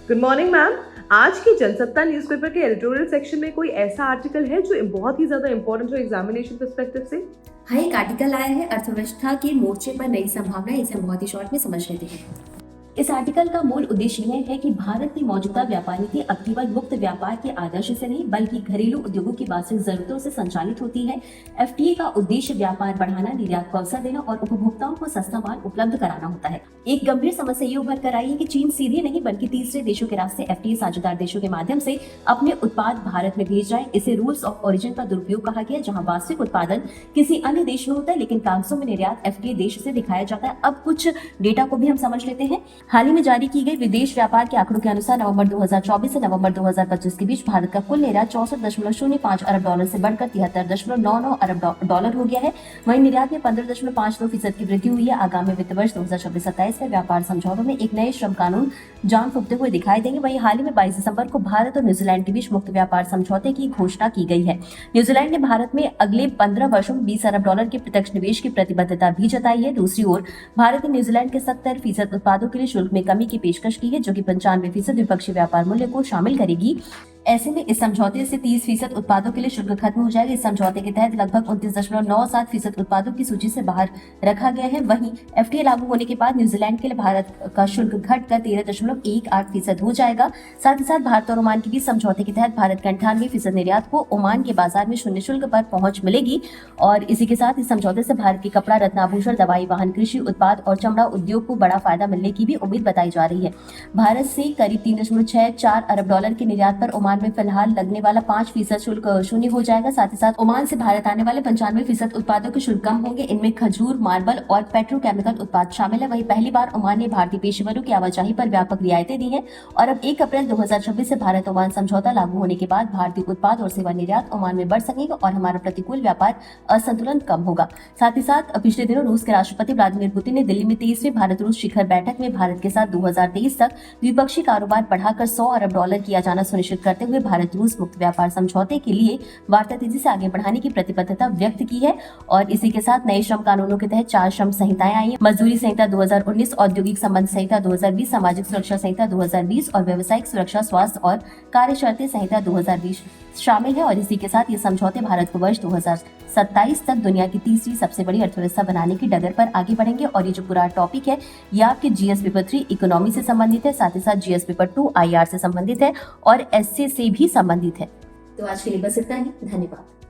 Good morning ma'am. आज की Jansatta newspaper के एडिटोरियल सेक्शन में कोई ऐसा आर्टिकल है जो बहुत ही ज्यादा इंपॉर्टेंट हो एग्जामिनेशन पर्सपेक्टिव से? हाँ, एक आर्टिकल आया है अर्थव्यवस्था के मोर्चे पर नई संभावना। इसे हम बहुत ही शॉर्ट में समझ लेते हैं। इस आर्टिकल का मूल उद्देश्य यह है कि भारत की मौजूदा व्यापार नीति अब केवल मुक्त व्यापार के आदर्श से नहीं बल्कि घरेलू उद्योगों की वास्तविक जरूरतों से संचालित होती है। एफटीए का उद्देश्य व्यापार बढ़ाना, निर्यात को अवसर देना और उपभोक्ताओं को सस्ता माल उपलब्ध कराना होता है। एक गंभीर समस्या ये उभर कर आई है कि चीन सीधे नहीं बल्कि तीसरे देशों के रास्ते एफटीए साझेदार देशों के माध्यम से अपने उत्पाद भारत में भेज रहे। इसे रूल्स ऑफ ओरिजिन का दुरुपयोग कहा गया, जहाँ वास्तविक उत्पादन किसी अन्य देश में होता है लेकिन कागजों में निर्यात एफटीए देश से दिखाया जाता है। अब कुछ डेटा को भी हम समझ लेते हैं। हाल ही में जारी की गई विदेश व्यापार के आंकड़ों के अनुसार नवंबर 2024 से नवंबर 2025 के बीच भारत का कुल निर्यात 64.05 अरब डॉलर से बढ़कर 73.99 अरब डॉलर हो गया है। वहीं निर्यात में 15.52% की वृद्धि हुई है। आगामी वित्त वर्ष 2026-27 में व्यापार समझौतों में एक नए श्रम कानून जान फूंकते हुए दिखाई देंगे। वहीं हाल ही में 22 दिसंबर को भारत और न्यूजीलैंड के बीच मुक्त व्यापार समझौते की घोषणा की गई है। न्यूजीलैंड ने भारत में अगले 15 वर्षों में 20 अरब डॉलर के प्रत्यक्ष निवेश की प्रतिबद्धता भी जताई है। दूसरी ओर भारत ने न्यूजीलैंड के 70% उत्पादों के लिए शुल्क में कमी की पेशकश की है, जो कि 95% द्विपक्षीय व्यापार मूल्य को शामिल करेगी। ऐसे में इस समझौते से 30% उत्पादों के लिए शुल्क खत्म हो जाएगा। इस समझौते के तहत लगभग 29.97% उत्पादों की सूची से बाहर रखा गया है। वहीं एफटीए लागू होने के बाद न्यूजीलैंड के लिए भारत का शुल्क घटकर 13.18% हो जाएगा। साथ ही साथ भारत और ओमान के बीच समझौते के तहत भारत के 98% निर्यात को ओमान के बाजार में शून्य शुल्क पर पहुंच मिलेगी। और इसी के साथ इस समझौते से भारत के कपड़ा, रत्न आभूषण, दवाई, वाहन, कृषि उत्पाद और चमड़ा उद्योग को बड़ा फायदा मिलने की भी उम्मीद बताई जा रही है। भारत से करीब 3.64 अरब डॉलर के निर्यात पर ओमान में फिलहाल लगने वाला 5% शुल्क शून्य हो जाएगा। साथ ही साथ ओमान से भारत आने वाले 95% उत्पादों के शुल्क कम होंगे। इनमें खजूर, मार्बल और पेट्रोकेमिकल उत्पाद शामिल है। वहीं पहली बार ओमान ने भारतीय पेशेवरों की आवाजाही पर व्यापक रियायतें दी हैं। और अब 1 अप्रैल 2026 से भारत ओमान समझौता लागू होने के बाद भारतीय उत्पाद और सेवा निर्यात ओमान में बढ़ सकेगा और हमारा प्रतिकूल व्यापार असंतुलन कम होगा। साथ ही साथ पिछले दिनों रूस के राष्ट्रपति व्लादिमीर पुतिन ने दिल्ली में 23वीं भारत रूस शिखर बैठक में भारत के साथ 2023 तक द्विपक्षीय कारोबार बढ़ाकर 100 अरब डॉलर किया जाना सुनिश्चित करते हुए भारत रूस मुक्त व्यापार समझौते के लिए वार्ता तेजी से आगे बढ़ाने की प्रतिबद्धता व्यक्त की है। और इसी के साथ नए श्रम कानूनों के तहत 4 श्रम संहिताएं आई हैं। मजदूरी संहिता 2019, औद्योगिक संबंध संहिता 2020, सामाजिक सुरक्षा संहिता 2020 और व्यवसायिक सुरक्षा, स्वास्थ्य और कार्य शर्तें संहिता 2020 शामिल है। और इसी के साथ ये समझौते भारत को वर्ष 2027 तक दुनिया की तीसरी सबसे बड़ी अर्थव्यवस्था बनाने की डगर पर आगे बढ़ेंगे। और ये जो पूरा टॉपिक है ये आपके जीएस पेपर 3 इकोनॉमी से संबंधित है, साथ ही साथ जीएस पेपर 2 आईआर से संबंधित है और एसए से भी संबंधित है। तो आज के लिए बस इतना ही। धन्यवाद।